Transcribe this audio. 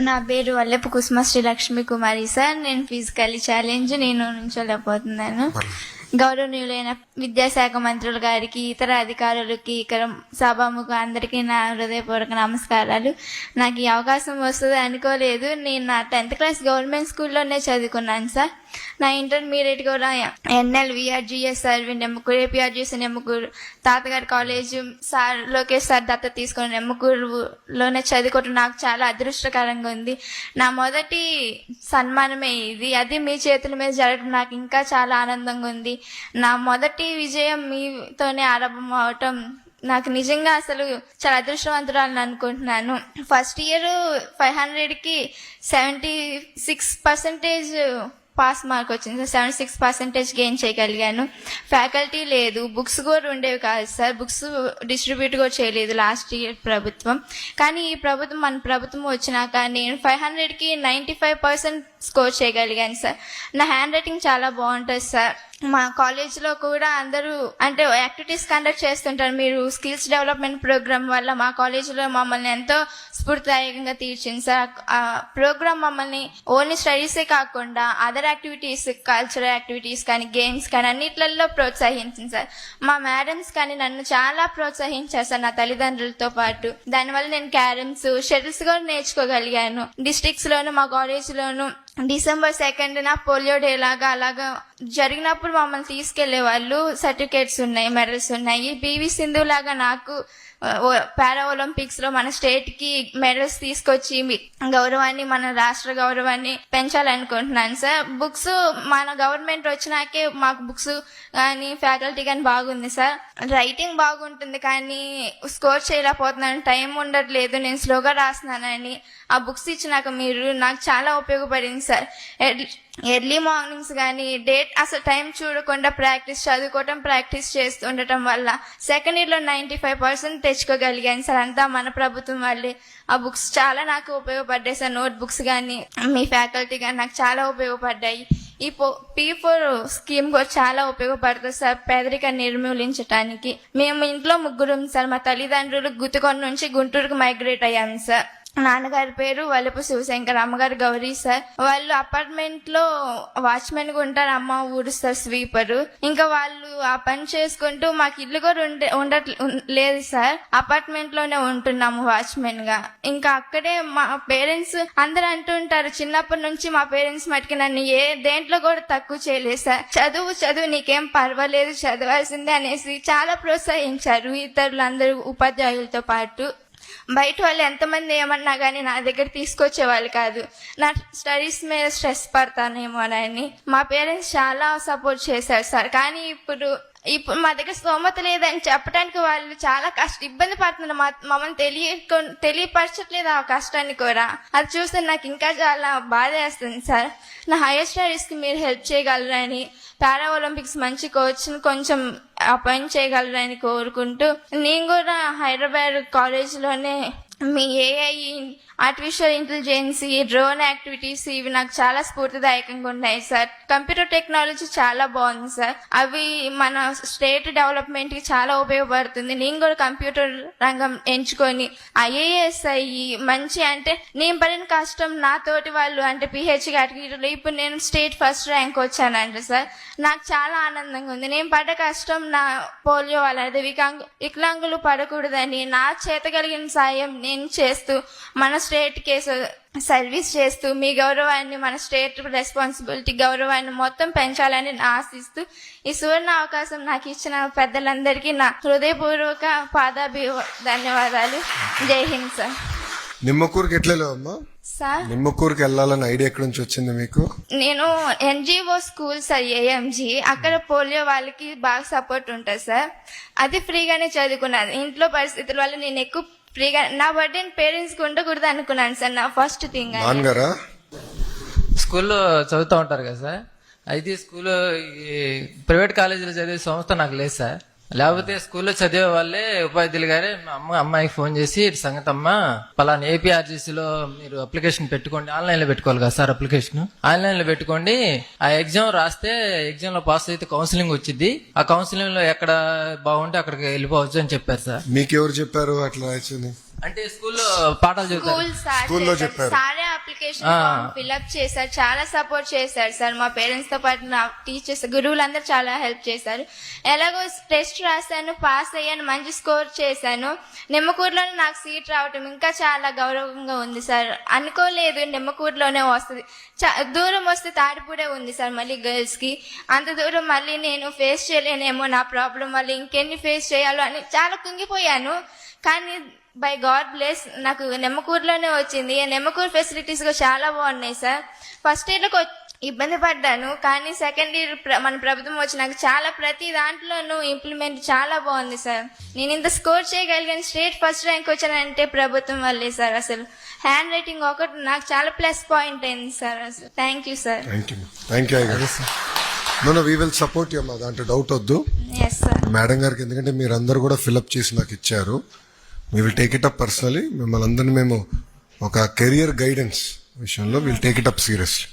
నా పేరు వల్లెపు కుసుమ శ్రీ లక్ష్మీ కుమారి సార్. నేను ఫిజికల్లీ ఛాలెంజ్ నుంచోలేకపోతున్నాను. గౌరవనీయులైన విద్యాశాఖ మంత్రులు గారికి, ఇతర అధికారులకి, ఇక్కడ సభాముఖ అందరికీ నా హృదయపూర్వక నమస్కారాలు. నాకు ఈ అవకాశం వస్తుంది అనుకోలేదు. నేను నా 10th క్లాస్ గవర్నమెంట్ స్కూల్లోనే చదువుకున్నాను సార్. నా ఇంటర్మీడియట్ కూడా ఎన్ఎల్ విఆర్జిఎస్ సార్ నెమ్మకూరు, ఏపీఆర్జిఎస్ నెమ్మకూరు, తాతగారి కాలేజ్ సార్ లోకేష్ సార్ దత్త తీసుకుని నెమ్మకూరులోనే చదువుకోవటం నాకు చాలా అదృష్టకరంగా ఉంది. నా మొదటి సన్మానమే ఇది. అది మీ చేతుల మీద జరగడం నాకు ఇంకా చాలా ఆనందంగా ఉంది. నా మొదటి విజయం మీతోనే ఆరంభం అవటం నాకు నిజంగా అసలు చాలా అదృష్టవంతురాలని అనుకుంటున్నాను. ఫస్ట్ ఇయర్ 500కి 76% పాస్ మార్క్ వచ్చింది సార్. 76% గెయిన్ చేయగలిగాను. ఫ్యాకల్టీ లేదు, బుక్స్ కూడా ఉండేవి కాదు సార్. బుక్స్ డిస్ట్రిబ్యూట్ కూడా చేయలేదు లాస్ట్ ఇయర్ ప్రభుత్వం. కానీ ఈ ప్రభుత్వం, మన ప్రభుత్వం వచ్చినాక నేను 500కి 95% స్కోర్ చేయగలిగాను సార్. నా హ్యాండ్ రైటింగ్ చాలా బాగుంటుంది సార్. మా కాలేజ్లో కూడా అందరూ అంటే యాక్టివిటీస్ కండక్ట్ చేస్తుంటారు. మీరు స్కిల్స్ డెవలప్మెంట్ ప్రోగ్రామ్ వల్ల మా కాలేజీలో మమ్మల్ని ఎంతో స్ఫూర్తిదాయకంగా తీర్చింది సార్. ఆ ప్రోగ్రామ్ మమ్మల్ని ఓన్లీ స్టడీసే కాకుండా అదర్ యాక్టివిటీస్, కల్చరల్ యాక్టివిటీస్ కానీ, గేమ్స్ కానీ అన్నిట్లలో ప్రోత్సహించింది సార్. మా మేడమ్స్ కానీ నన్ను చాలా ప్రోత్సహించారు సార్, నా తల్లిదండ్రులతో పాటు. దానివల్ల నేను క్యారమ్స్, షటిల్స్ కూడా నేర్చుకోగలిగాను. డిస్ట్రిక్ట్స్లోను మా కాలేజీలోను December 2nd పోలియో డే లాగా అలాగా జరిగినప్పుడు మమ్మల్ని తీసుకెళ్లే వాళ్ళు. సర్టిఫికేట్స్ ఉన్నాయి, మెడల్స్ ఉన్నాయి. పివి సింధు లాగా నాకు పారా ఒలింపిక్స్ లో మన స్టేట్ కి మెడల్స్ తీసుకొచ్చి గౌరవాన్ని, మన రాష్ట్ర గౌరవాన్ని పెంచాలనుకుంటున్నాను సార్. బుక్స్ మన గవర్నమెంట్ వచ్చినాకే మాకు బుక్స్ కానీ ఫ్యాకల్టీ కానీ బాగుంది సార్. రైటింగ్ బాగుంటుంది కానీ స్కోర్ చేయలేకపోతున్నాను, టైం ఉండట్లేదు, నేను స్లోగా రాస్తున్నానని. ఆ బుక్స్ ఇచ్చినాక మీరు నాకు చాలా ఉపయోగపడింది సార్. ఎర్లీ మార్నింగ్స్ కానీ అసలు టైం చూడకుండా చదువుకోవటం ప్రాక్టీస్ చేస్తూ ఉండటం వల్ల సెకండ్ ఇయర్లో 95% తెచ్చుకోగలిగాను సార్. అంతా మన ప్రభుత్వం వల్లే. ఆ బుక్స్ చాలా నాకు ఉపయోగపడ్డాయి సార్. నోట్ బుక్స్ కానీ మీ ఫ్యాకల్టీ కానీ నాకు చాలా ఉపయోగపడ్డాయి. ఈ P4 స్కీమ్ కూడా చాలా ఉపయోగపడుతుంది సార్ పేదరికాన్ని నిర్మూలించడానికి. మేము ఇంట్లో ముగ్గురం సార్. మా తల్లిదండ్రులు గుత్తికొండ నుంచి గుంటూరుకు మైగ్రేట్ అయ్యాము సార్. నాన్నగారి పేరు వల్లపు శివశంకర్, అమ్మగారు గౌరీ సార్. వాళ్ళు అపార్ట్మెంట్ లో వాచ్మెన్ గా ఉంటారు, అమ్మ ఊడుస్తారు స్వీపర్. ఇంకా వాళ్ళు ఆ పని చేసుకుంటూ మాకు ఇల్లు కూడా లేదు సార్. అపార్ట్మెంట్ లోనే ఉంటున్నాము వాచ్మెన్ గా. ఇంకా అక్కడే మా పేరెంట్స్ అందరు అంటుంటారు, చిన్నప్పటి నుంచి మా పేరెంట్స్ మటుకు నన్ను దేంట్లో కూడా తక్కువ చేయలేదు సార్. చదువు నీకేం పర్వాలేదు, చదవాల్సిందే అనేసి చాలా ప్రోత్సహించారు. ఇతరులందరూ ఉపాధ్యాయులతో పాటు బయట వాళ్ళు ఎంతమంది ఏమన్నా కానీ నా దగ్గర తీసుకొచ్చేవాళ్ళు కాదు. నా స్టడీస్ మీద స్ట్రెస్ పడతానేమో అని మా పేరెంట్స్ చాలా సపోర్ట్ చేశారు సార్. కానీ ఇప్పుడు మా దగ్గర స్తోమత లేదని చెప్పడానికి వాళ్ళు చాలా ఇబ్బంది పడుతున్నారు. మమ్మల్ని తెలియపరచట్లేదు ఆ కష్టాన్ని కూడా. అది చూస్తే నాకు ఇంకా చాలా బాధ వేస్తుంది సార్. నా హైయర్ స్టడీస్ కి మీరు హెల్ప్ చేయగలరని, పారా ఒలింపిక్స్ మంచి కోచ్ కొంచెం అపాయింట్ చేయగలరని కోరుకుంటూ, నేను కూడా హైదరాబాద్ కాలేజ్లోనే మీ AI, artificial intelligence, drone activities ఇవి నాకు చాలా స్ఫూర్తిదాయకంగా ఉన్నాయి సార్. కంప్యూటర్ టెక్నాలజీ చాలా బాగుంది సార్. అవి మన స్టేట్ డెవలప్మెంట్ కి చాలా ఉపయోగపడుతుంది. నేను కూడా కంప్యూటర్ రంగం ఎంచుకొని IAS అయ్యి మంచి, అంటే నేను పడిన కష్టం నా తోటి వాళ్ళు అంటే PH కేటగిరీలో ఇప్పుడు నేను స్టేట్ ఫస్ట్ ర్యాంక్ వచ్చానంటే సార్ నాకు చాలా ఆనందంగా ఉంది. నేను పడ్డ కష్టం నా పోలియో వాళ్ళది వికలాంగులు పడకూడదని నా చేత కలిగిన సాయం నేను చేస్తూ మన స్టేట్ కేసు సర్వీస్ చేస్తూ మీ గౌరవాన్ని, మన స్టేట్ రెస్పాన్సిబిలిటీ గౌరవాన్ని మొత్తం పెంచాలని ఆశిస్తూ ఈ సువర్ణ అవకాశం నాకు ఇచ్చిన పెద్దలందరికీ నా హృదయపూర్వక ధన్యవాదాలు. జై హింద్ సార్. నిమ్మకూరుకి ఎట్లా అమ్మా సార్? నిమ్మకూరుకి వెళ్ళాలని ఐడియా ఎక్కడి నుంచి వచ్చింది మీకు? నేను NGO స్కూల్ సార్, AMG. అక్కడ పోలియో వాళ్ళకి బాగా సపోర్ట్ ఉంటుంది సార్. అది ఫ్రీగానే చదువుకున్నాను. ఇంట్లో పరిస్థితుల వల్ల నేను ఎక్కువ ఫ్రీగా నా బర్త్డే పేరెంట్స్ కి ఉండకూడదు అనుకున్నాను సార్. నా ఫస్ట్ థింగ్ స్కూల్లో చదువుతూ ఉంటారు కదా సార్. అయితే స్కూల్లో ప్రైవేట్ కాలేజీలో చదివే సంస్థ నాకు లేదు సార్. లేకపోతే స్కూల్లో చదివే వాళ్ళే ఉపాధ్యాయులు గారే మా అమ్మాయికి ఫోన్ చేసి, సంగతి అమ్మ పలానా ఏపీఆర్జీసీలో మీరు అప్లికేషన్ పెట్టుకోండి, ఆన్లైన్ లో పెట్టుకోవాలి కదా సార్, అప్లికేషన్ ఆన్లైన్ లో పెట్టుకోండి, ఆ ఎగ్జామ్ రాస్తే ఎగ్జామ్ లో పాస్ అయితే కౌన్సిలింగ్ వచ్చింది, ఆ కౌన్సిలింగ్ లో ఎక్కడ బాగుంటే అక్కడికి వెళ్ళిపోవచ్చు అని చెప్పారు సార్. మీకెవరు చెప్పారు అట్లా? అంటే స్కూల్లో పాఠాలు చెప్తారు, స్కూల్లో చెప్పారు. సారే అప్లికేషన్ ఫిల్అప్ చేశారు, చాలా సపోర్ట్ చేశారు సార్. మా పేరెంట్స్ తో పాటు నా టీచర్స్, గురువులందరూ చాలా హెల్ప్ చేశారు. ఎలాగో టెస్ట్ రాశాను, పాస్ అయ్యాను, మంచి స్కోర్ చేశాను. నిమ్మకూరులోనే నాకు సీట్ రావటం ఇంకా చాలా గౌరవంగా ఉంది సార్. అనుకోలేదు నిమ్మకూరులోనే వస్తుంది, దూరం వస్తే తాడిపూడే ఉంది సార్ మళ్ళీ గర్ల్స్ కి. అంత దూరం మళ్ళీ నేను ఫేస్ చేయలేనేమో, నా ప్రాబ్లం మళ్ళీ ఇంకెన్ని ఫేస్ చేయాలో అని చాలా కుంగిపోయాను. కానీ బై గాడ్ బ్లెస్ నాకు నెమ్మకూరులోనే వచ్చింది. నెమ్మకూరు ఫెసిలిటీస్ కూడా చాలా బాగున్నాయి సార్. ఫస్ట్ ఇయర్ లో ఇబ్బంది పడ్డాను, కానీ సెకండ్ ఇయర్ మన ప్రభుత్వం వచ్చినాక చాలా ప్రతి దాంట్లోనూ ఇంప్లిమెంట్ చాలా బాగుంది సార్. నేను ఇంత స్కోర్ చేయగలిగాను, స్టేట్ ఫస్ట్ ర్యాంక్ వచ్చానంటే ప్రభుత్వం వల్లే సార్. అసలు హ్యాండ్ రైటింగ్ ఒకటి నాకు చాలా ప్లస్ పాయింట్ అయింది సార్. అసలు thank you sir. Thank you. We will support you అమ్మా, దాంట్లో డౌట్ వద్దు. Yes sir. మేడం గారికి, ఎందుకంటే మీరు అందరు కూడా ఫిల్అప్ చేసి నాకు ఇచ్చారు. We will take it up personally. మిమ్మల్ని అందరినీ మేము ఒక కెరియర్ గైడెన్స్ విషయంలో will take it up seriously.